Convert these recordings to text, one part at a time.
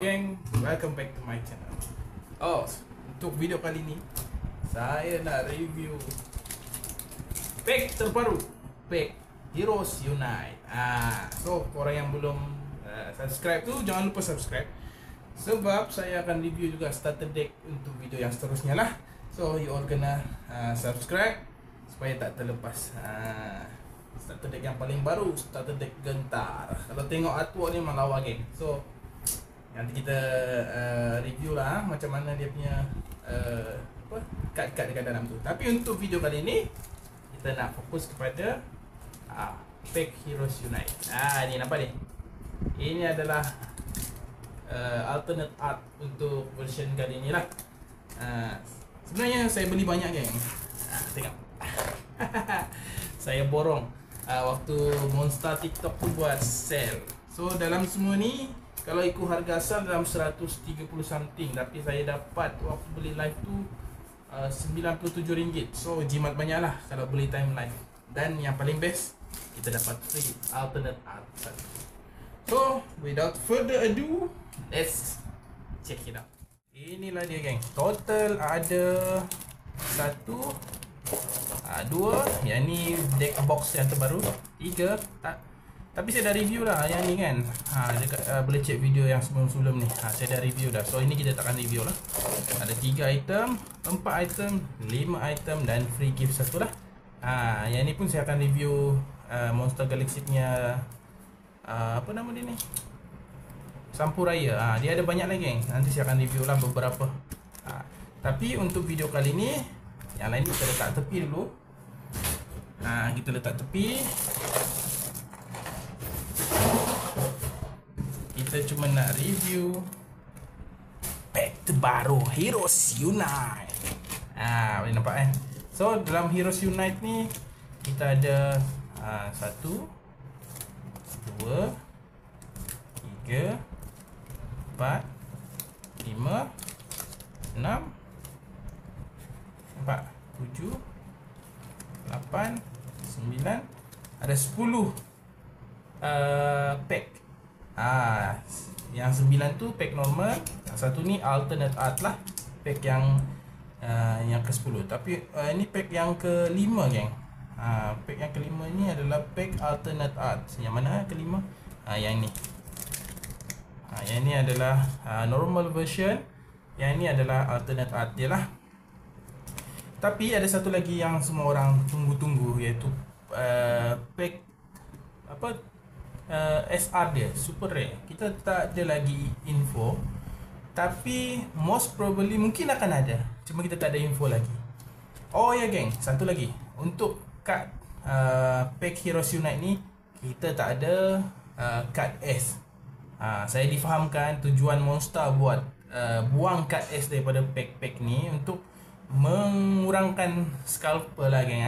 Gang, welcome back to my channel. Untuk video kali ni saya nak review pack terbaru, pack Heroes Unite. So korang yang belum subscribe tu jangan lupa subscribe, sebab saya akan review juga starter deck untuk video yang seterusnya lah. So you all kena subscribe supaya tak terlepas starter deck yang paling baru, starter deck Gentar. Kalau tengok artwork ni memang lawa geng. So nanti kita review lah macam mana dia punya kad-kad dekat dalam tu. Tapi untuk video kali ni kita nak fokus kepada pack Heroes Unite. Ni nampak ni. Ini adalah alternate art untuk version kali ni lah. Sebenarnya saya beli banyak geng. Tengok. Saya borong waktu Monster TikTok tu buat sale. So dalam semua ni kalau ikut harga asal dalam 130 something, tapi saya dapat waktu beli live tu RM97. So jimat banyak lah kalau beli time live. Dan yang paling best, kita dapat free alternate art. So without further ado, let's check it out. Inilah dia geng. Total ada 1, 2, yang ni deck box yang terbaru. 3, tapi saya dah review lah yang ni kan. Boleh check video yang sebelum-sebelum ni. Saya dah review dah. So ini kita takkan review lah. Ada 3 item, 4 item, 5 item dan free gift 1 lah. Yang ni pun saya akan review Monster Galaxy punya apa nama dia ni, Sampuraya. Dia ada banyak lagi geng. Nanti saya akan review lah beberapa. Tapi untuk video kali ni, yang lain ni kita letak tepi dulu. Kita letak tepi. Kita cuma nak review pack terbaru Heroes Unite. Boleh nampak kan? So dalam Heroes Unite ni kita ada 1, 2, 3, 4, 5, 6, 7, 8, 9, ada 10 pack. Yang 9 tu pack normal, yang satu ni alternate art lah, pack yang ke-10. Tapi ini pack yang ke-5 geng. Pack yang ke-5 ni adalah pack alternate art. Yang mana ke-5? Yang ni. Yang ni adalah normal version. Yang ni adalah alternate art dia lah. Tapi ada satu lagi yang semua orang tunggu-tunggu, iaitu pack SR dia, super rare. Kita tak ada lagi info, tapi most probably mungkin akan ada, cuma kita tak ada info lagi. Oh ya geng, satu lagi. Untuk kad pack Heroes Unite ni, kita tak ada kad S. Saya difahamkan tujuan Monster buat buang kad S daripada pack-pack ni untuk mengurangkan scalper lah geng.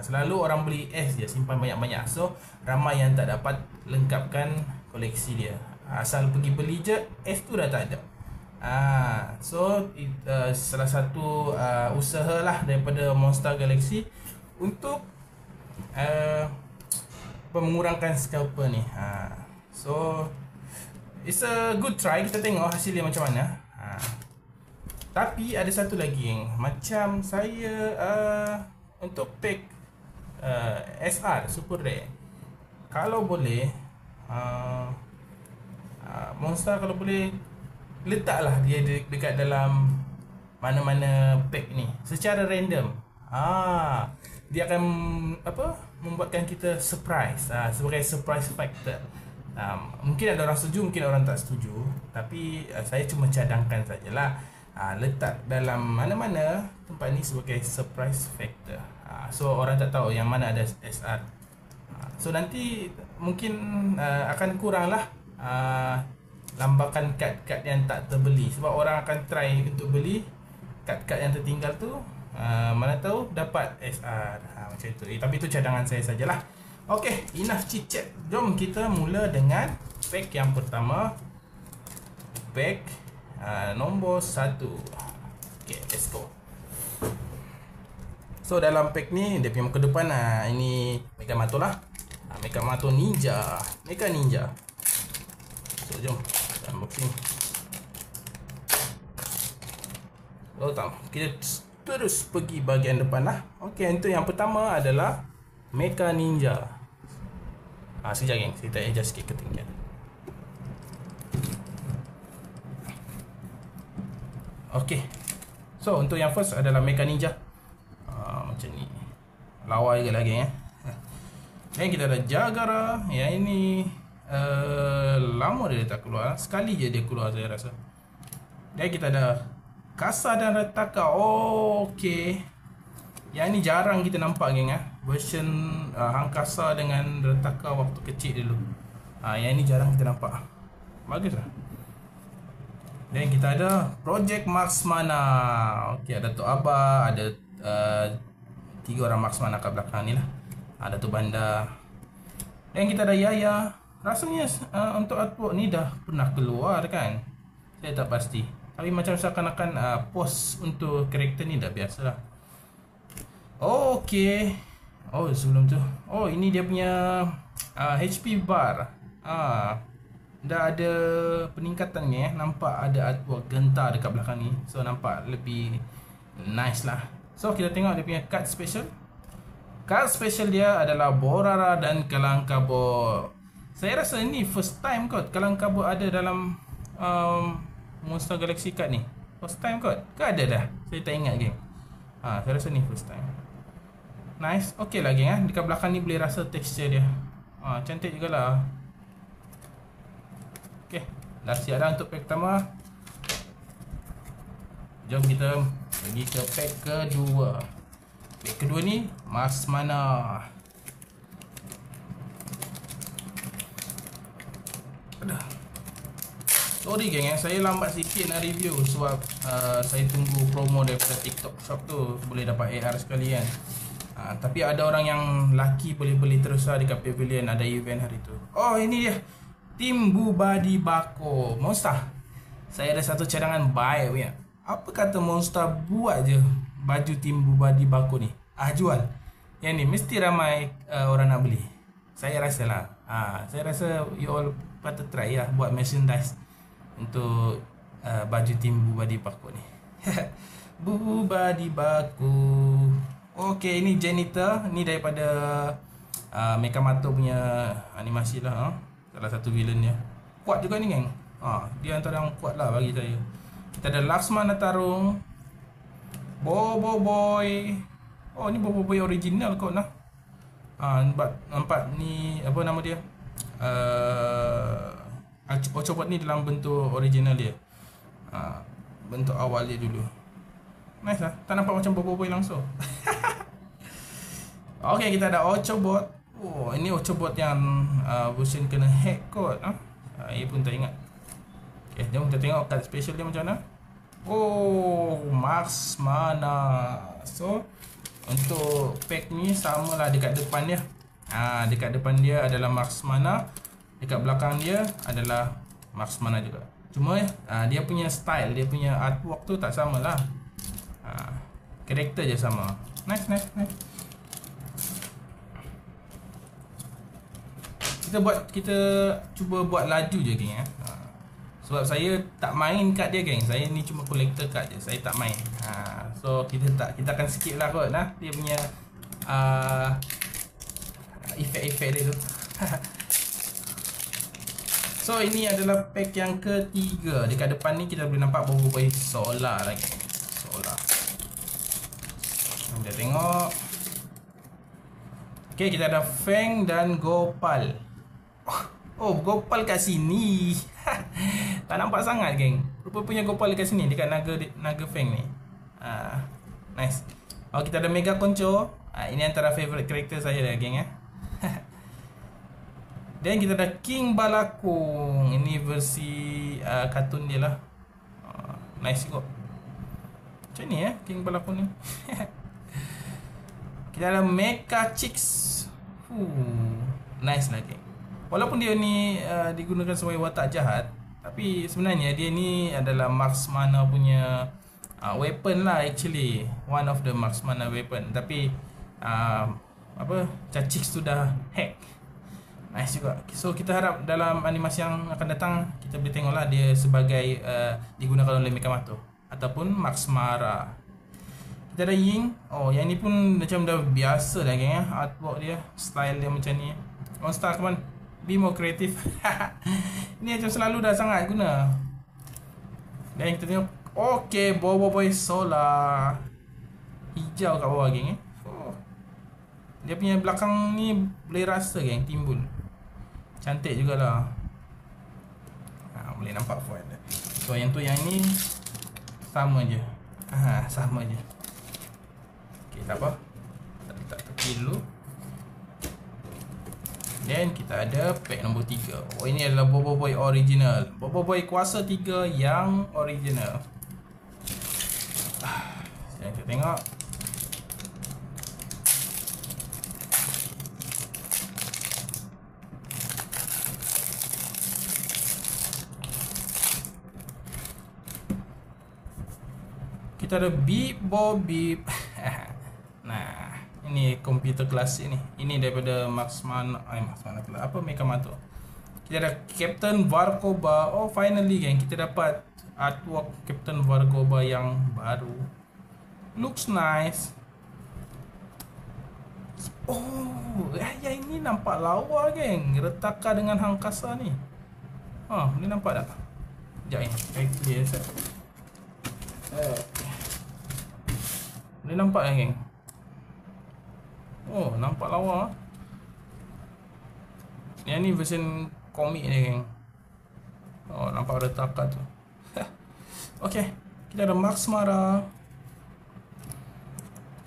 Selalu orang beli S je, simpan banyak-banyak. So ramai yang tak dapat lengkapkan koleksi dia. Asal pergi beli je, S tu dah tak ada. So salah satu usaha lah daripada Monster Galaxy untuk mengurangkan scalper ni. So it's a good try. Kita tengok hasilnya macam mana. Tapi ada satu lagi yang macam saya untuk pack SR super rare, kalau boleh Monster kalau boleh letaklah dia dekat dalam mana-mana pack ni secara random. Dia akan membuatkan kita surprise, sebagai surprise factor. Mungkin ada orang setuju, mungkin orang tak setuju, tapi saya cuma cadangkan sajalah. Letak dalam mana-mana tempat ni sebagai surprise factor. So orang tak tahu yang mana ada SR. So nanti mungkin akan kurang lah lambakan kad-kad yang tak terbeli, sebab orang akan try untuk beli kad-kad yang tertinggal tu. Mana tahu dapat SR. Macam tu. Tapi itu cadangan saya sajalah. Okay, enough chit-chat. Jom kita mula dengan pack yang pertama. Pack nombor 1. Okay, let's go. So dalam pack ni dia punya muka depan ini Mega Mato lah. Mega Mato Ninja, Mega Ninja. So jom unboxing. Oh tak, kita terus pergi bahagian depan lah. Okey, untuk yang pertama adalah Mecha Ninja. Sekejap geng, saya tak adjust sikit ketinggian. Okey, so untuk yang first adalah Mecha Ninja. Macam ni. Lawa juga lagi ya. Dan kita ada Jagara. Yang ini lama dia tak keluar. Sekali je dia keluar saya rasa. Dan kita ada Kasa dan Retaka. Okey. Yang ni jarang kita nampak geng ya. Version Hang Kasa dengan Retaka waktu kecil dulu. Yang ni jarang kita nampak. Bagus lah. Dan kita ada Project Marksmana. Okey, ada Tok Abah, ada 3 orang Marksmana kat belakang ni lah. Ada Tok Banda. Dan kita ada Yaya. Rasanya untuk artwork ni dah pernah keluar kan? Saya tak pasti. Tapi macam seakan-akan pose untuk karakter ni dah biasa lah. Okey. Sebelum tu. Ini dia punya HP bar. Dah ada peningkatan ni nampak ada artwork gentar dekat belakang ni. So nampak lebih nice lah. So kita tengok dia punya card special. Card special dia adalah Borara dan Kelang Kabut. Saya rasa ni first time kot Kelang Kabut ada dalam Monster Galaxy card ni. First time kot. Ke ada dah? Saya tak ingat geng. Saya rasa ni first time. Nice. Okey lah geng. Dekat belakang ni boleh rasa texture dia. Cantik jugalah. Okay, dah siap dah untuk pack pertama. Jom kita pergi ke pack kedua. Pack kedua ni Marksmana. Sorry geng saya lambat sikit nak review sebab saya tunggu promo daripada TikTok Shop tu. Boleh dapat AR sekali kan. Tapi ada orang yang laki boleh beli terus lah dekat Pavilion. Ada event hari tu. Ini dia Tim Bubadi Bako Monster. Saya ada satu cadangan baik punya. Apa kata Monster buat je baju Tim Bubadi Bako ni, jual. Yang ni mesti ramai orang nak beli. Saya rasa lah. Saya rasa you all patut try lah buat merchandise untuk baju Tim Bubadi Bako ni. Bubadi Bako. Okey, ini janitor. Ni daripada Mekamato punya animasi lah. Salah satu villain dia. Kuat juga ni geng. Dia antara yang kuat lah bagi saya. Kita ada Laksmana Tarung, Bobo Boy. Ni Bobo Boy original kot lah. Nampak ni apa nama dia? Ochobot ni dalam bentuk original dia. Bentuk awal dia dulu. Nice lah. Tak nampak macam Bobo Boy langsung. Okay, kita ada Ochobot. Ini Ochobot yang version kena hack kot. Saya pun tak ingat. Okay, jom kita tengok card special dia macam mana. Marksmana. So untuk pack ni sama lah dekat depan dia. Dekat depan dia adalah Marksmana. Dekat belakang dia adalah Marksmana juga. Cuma dia punya style, dia punya artwork tu tak sama lah. Karakter je sama. Nice. Kita cuba buat laju je geng ya. Sebab saya tak main kad dia geng. Saya ni cuma collector kad je. Saya tak main. So kita akan skip lah kot dia punya efek-efek dia tu. So ini adalah pack yang ketiga. Dekat depan ni kita boleh nampak Bobo Boy Solar lagi. Solar. Kita tengok. Okay, kita ada Feng dan Gopal. Gopal kat sini. Tak nampak sangat geng. Rupa-rupanya Gopal dekat sini, dekat Naga Feng ni. Nice. Kita ada Mega Koncho. Ini antara favorite karakter saya dah geng ya. Dan kita ada King Balakung. Ini versi kartun dia lah. Nice juga. Macam ni ya King Balakung ni. Kita ada Mecha Chicks. Nice lah geng. Walaupun dia ni digunakan sebagai watak jahat, tapi sebenarnya dia ni adalah Marksmana punya weapon lah actually. One of the Marksmana weapon. Tapi Chicks tu dah hack. Nice juga. So kita harap dalam animasi yang akan datang kita boleh tengok lah dia sebagai digunakan oleh Mekamato. ataupun Max Mara. Kita ada Ying. Oh, yang ni pun macam dah biasa dah geng ya. Artwork dia, style dia macam ni. Monster, come on, be more creative. Ni macam selalu dah sangat guna. Dan kita tengok, okay, Bobo Boy Solar. Hijau kat bawah geng oh. Dia punya belakang ni boleh rasa geng, timbul. Cantik jugalah. Boleh nampak foil dia. So yang tu, yang ni sama je. Sama je. Okay, tak apa. Kita letak tepi dulu. Then kita ada pack nombor 3. Oh, ini adalah Bobo Boy original. Bobo Boy kuasa 3 yang original. Sekarang kita tengok. Kita ada Beep Bob Beep. Nah, ini komputer klasik ni. Ini daripada Max Mana pula. Apa Mekamato. Kita ada Captain Vargoba. Oh, finally geng, kita dapat artwork Captain Vargoba yang baru. Looks nice. Oh, yang ini nampak lawa geng. Retaka dengan Hangkasa ni. Ni nampak tak? Sekejap ni, saya clear set. Boleh nampak kan geng? Oh, nampak lawa. Yang ni version komik ni geng. Oh, nampak retaka tu. Okay, kita ada Max Mara.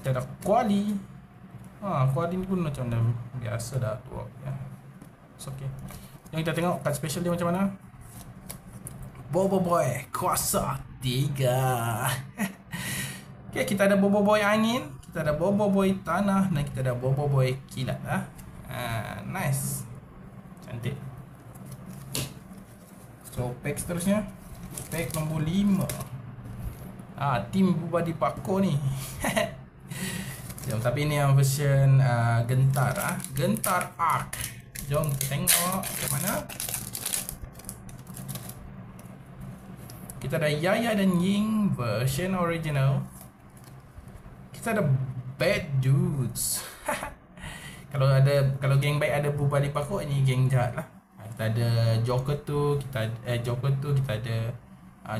Kita ada Quali. Quali ni pun macam dah biasa dah tu ya. So, okay. Yang kita tengok card special dia macam mana. Bobo Boy kuasa 3. Okay, kita ada Bobo Boy angin, kita ada Bobo Boy tanah, dan kita ada Bobo Boy kilat lah. Nice. Cantik. So, pack seterusnya. Pack nombor 5. Tim Bubadi Pako ni. Jom, tapi ni yang version Gentar Gentar Arc. Jom kita tengok macam mana. Kita ada Yaya dan Ying version original. Kita ada Bad Dudes. Kalau geng baik ada Bubadi Pako, ini geng jahat lah. Kita ada Joker tu, kita ada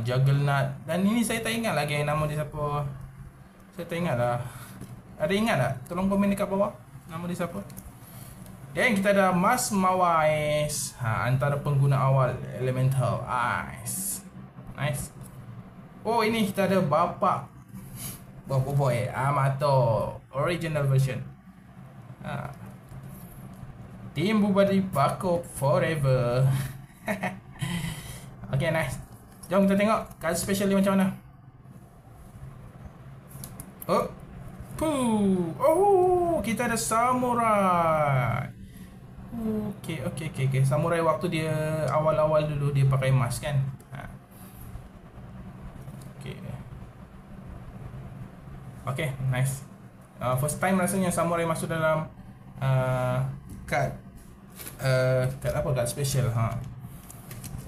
Juggernaut. Dan ini saya tak ingat lah geng nama dia siapa. Saya tak ingat lah. Ada ingat tak? Tolong komen dekat bawah nama dia siapa. Dan kita ada Mas Mawais. Antara pengguna awal Elemental Ice. Nice. Oh, ini kita ada Bapak Bobo Boy Amato original version. Tim Bubadi Pako forever. Okay, nice. Jom kita tengok card special dia macam mana. Kita ada Samurai. Okay. Samurai waktu dia awal-awal dulu dia pakai mask kan. Okay, nice. First time rasanya Samurai masuk dalam card card special.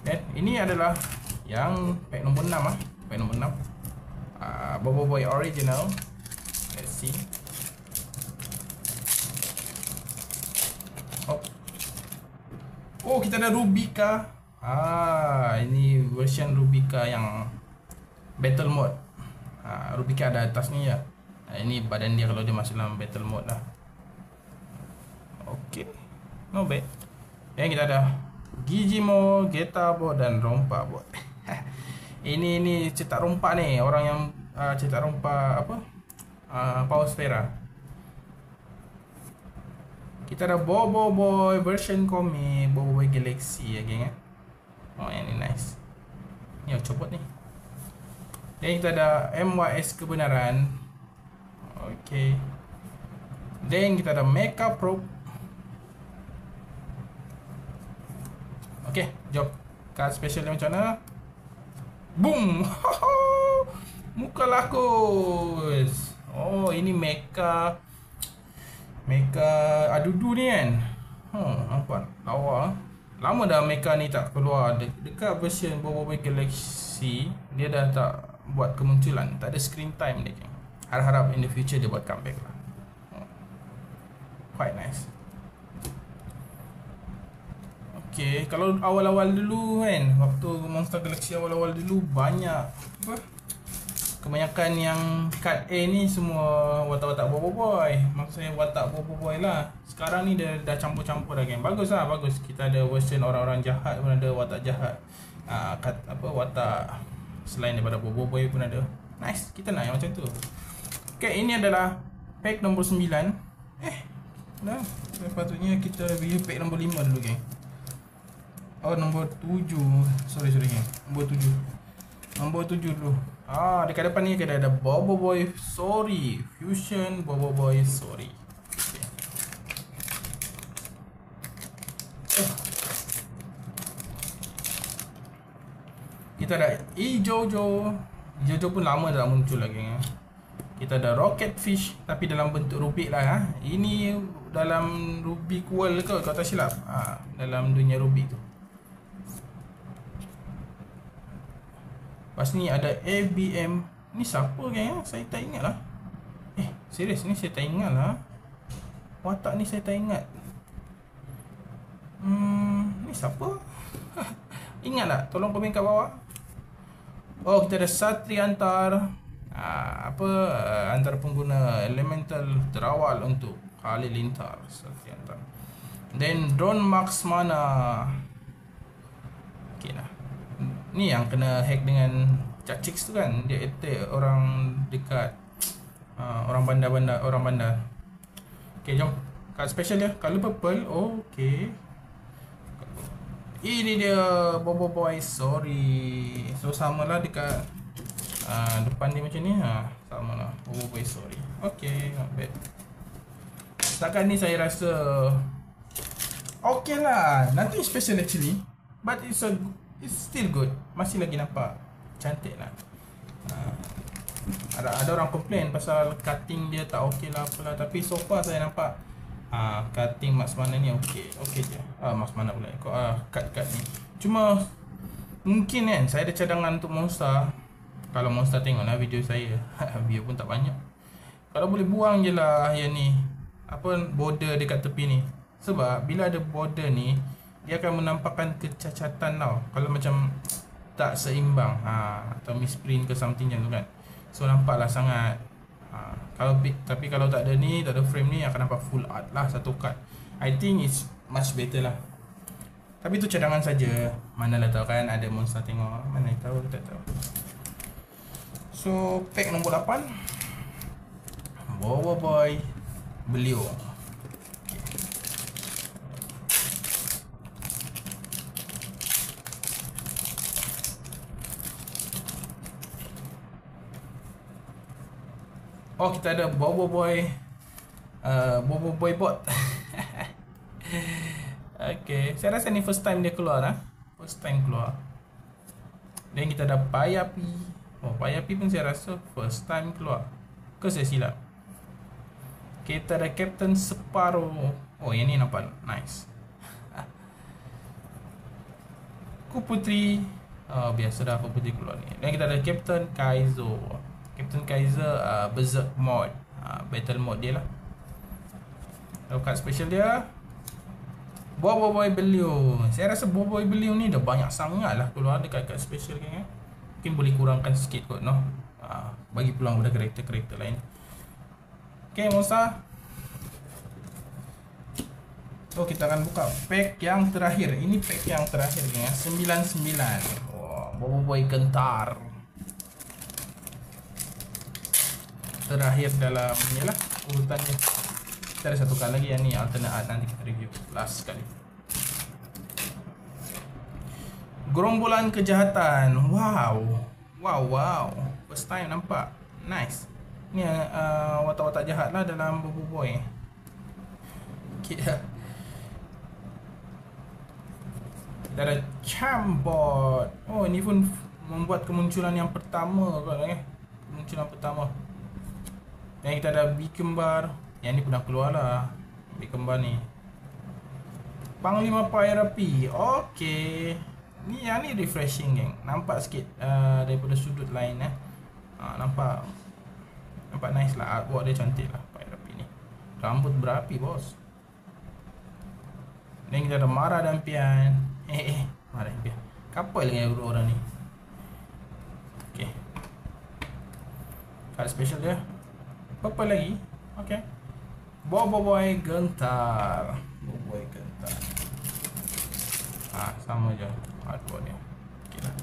Dan ini adalah yang pack nombor 6 pack nombor 6. Bobo Boy original. Let's see. Oh, kita ada Rubika. Ini version Rubika yang battle mode. Rubika ada atas ni ya. Ini badan dia kalau dia masuk dalam battle mode lah. Okay, no bad. Dan kita ada Gijimo, Getabo dan Rompa bot. Ini cetak rompa ni, orang yang cetak rompa apa? Power Sphera. Kita ada Bobo Boy version komik, Bobo Boy Galaxy ya geng. Oh, yang ni nice. Ni aku copot ni. Dan kita ada MYS kebenaran. Okay. Dan kita ada Mecha Probe. Okay, jom. Card special macam mana? Boom. Muka lakus. Oh, ini Mecha Adudu ni kan. Nampak lawa. Lama dah Mecha ni tak keluar. Dekat version Bobo Boy Galaxy dia dah tak buat kemunculan, tak ada screen time dia geng. Harap-harap in the future dia buat comeback lah. Quite nice. Okay, kalau awal-awal dulu kan, waktu Monster Galaxy awal-awal dulu banyak apa? Kebanyakan yang card A ni semua watak-watak boboiboy. Maksud saya watak boboiboy lah. Sekarang ni dia dah campur-campur dah geng. Bagus lah, bagus. Kita ada version orang-orang jahat pun ada, watak jahat. Watak selain daripada boboiboy pun ada. Nice, kita nak yang macam tu. Okay, ini adalah pack nombor 9. Dah. Sepatutnya kita review pack nombor 5 dulu geng. Oh, nombor 7. Sorry geng. Nombor 7. Nombor 7 dulu. Dekat depan ni kita ada Boboiboy Sorry Fusion Boboiboy Sorry. Kita ada Ijojo. Ijojo pun lama dah muncul lagi. Kita ada Rocket Fish tapi dalam bentuk Rubik lah. Ini dalam Rubik World ke kalau tak silap. Dalam dunia Rubik tu. Lepas ni ada ABM. Ni siapa geng? Saya tak ingat lah. Serius ni saya tak ingat lah. Watak ni saya tak ingat. Ni siapa? Ingat tak? Tolong komen kat bawah. Oh, kita ada Satriantar. Antara pengguna elemental terawal untuk Halilintar. Satriantar. Then Drone Max Mana. Okay lah. Ni yang kena hack dengan Chachix tu kan. Dia attack orang dekat orang bandar. Okay, jom. Card special dia, color purple. Okay. Ini dia Boboiboy Sorry. So samalah dekat depan dia macam ni. Samalah Boboiboy Sorry. Okay, not bad. Setakat ni saya rasa okay lah. Nothing special actually, but it's still good. Masih lagi nampak cantik lah. Ada orang komplain pasal cutting dia tak okey lah apalah. Tapi so far saya nampak cutting Max Mana ni okey je. Max Mana pula cut ni. Cuma mungkin kan saya ada cadangan untuk Monster. Kalau Monster tengok lah video saya, view pun tak banyak. Kalau boleh buang je lah yang ni, border dekat tepi ni. Sebab bila ada border ni, dia akan menampakkan kecacatan tau. Kalau macam tak seimbang atau misprint ke something macam tu kan. So nampaklah sangat tapi kalau tak ada ni, tak ada frame ni, akan nampak full art lah satu card. I think it's much better lah. Tapi tu cadangan saja. Manalah tahu kan, ada Monster tengok. Mana tahu, tak tahu. So pack nombor 8 Boboiboy Beliau. Oh, kita ada Boboiboy Bot. Okay, saya rasa ni first time dia keluar lah. First time keluar. Dan kita ada Payapi. Oh, Payapi pun saya rasa first time keluar. Ke saya silap? Kita ada Captain Sparrow. Oh, yang ni nampak nice. Kuputri. Oh, biasa dah Kuputri keluar ni. Dan kita ada Captain Kaizo. Captain Kaiser Berserk mod, battle mode dia lah. Kalau card special dia Boboiboy Beliau. Saya rasa Boboiboy Beliau ni dah banyak sangat lah keluar dekat card special kan. Mungkin boleh kurangkan sikit kot no. Bagi peluang pada karakter-karakter lain. Okay, Monster. So kita akan buka pack yang terakhir. Ini pack yang terakhir kan, 99. Wow, Boboiboy Gentar. Terakhir dalam ni lah urutannya. Kita ada satu kali lagi yang ni alternate art, nanti kita review last sekali. Gerombolan Kejahatan. Wow, first time nampak. Nice. Ni watak-watak jahat lah dalam Boboiboy. Kita ada Chambot. Oh, ni pun membuat kemunculan yang pertama kan. Kemunculan pertama. Dan kita ada B Kembar. Yang ni pun dah keluar lah, B Kembar ni. Panglima Pairapi. Okay. Ni yang ni refreshing geng. Nampak sikit daripada sudut lain Nampak nice lah. Artwork dia cantik lah. Pakai rapi ni. Rambut berapi bos. Ni kita ada Mara dan Pian. Mara dan Pian. Couple dengan dua orang ni. Okay. Card special dia. Apa lagi? Okay. Boboiboy Gentar. Boboiboy Gentar. Sama je artwork dia. Okay lah.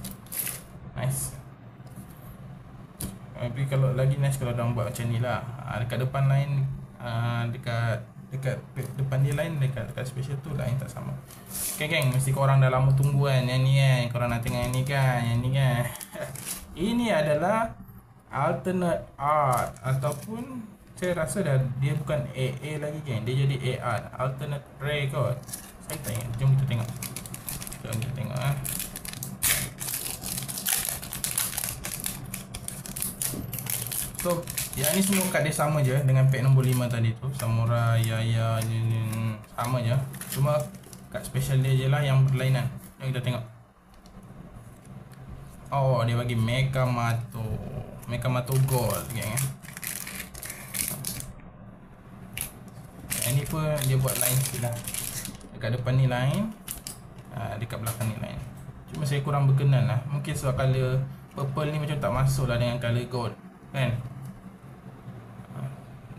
Nice. Tapi kalau lagi nice kalau orang buat macam ni lah. Dekat depan lain, dekat depan dia lain, dekat special tu lain tak sama. Okay geng, mesti korang dah lama tunggu kan yang ni kan. Korang nak tengok yang ni kan. Ini adalah alternate art, ataupun saya rasa dah dia bukan AA lagi geng, dia jadi AR, alternate ray kot. Saya tak ingat. Jom kita tengok. So, yang ni semua kad dia sama je dengan pack nombor 5 tadi tu. Samurai, Yaya, sama je. Cuma kad special dia je lah yang berlainan. Jom kita tengok. Oh, dia bagi Mekamato Gold geng. Yang ni pun dia buat line sikit lah. Dekat depan ni line, dekat belakang ni line. Cuma saya kurang berkenan lah. Mungkin sebab colour purple ni macam tak masuk lah dengan colour gold kan.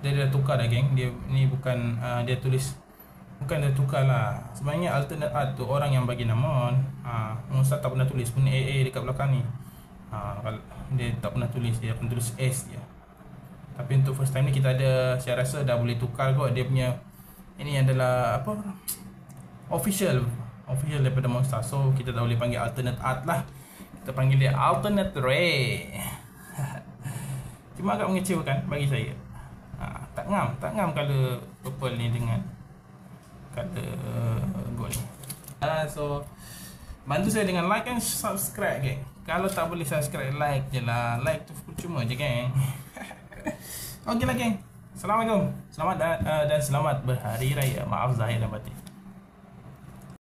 Dia dah tukar dah geng. Dia ni bukan dia tulis, bukan dia tukar lah. Sebenarnya alternate art tu orang yang bagi nama. Ustaz tak pernah tulis pun AA dekat belakang ni. Dia tak pernah tulis, dia pun tulis S je. Tapi untuk first time ni kita ada, saya rasa dah boleh tukar kot. Dia punya ini adalah apa, official daripada Monster. So kita dah boleh panggil alternate art lah. Kita panggil dia alternate ray. Cuma agak mengecewakan bagi saya. Tak ngam colour purple ni dengan colour gold ni. So bantu saya dengan like and subscribe geng. Kalau tak boleh subscribe, like je lah. Like tu cuma je geng. Okey lah geng. Assalamualaikum. Selamat dan selamat berhari raya. Maaf zahir dan batin.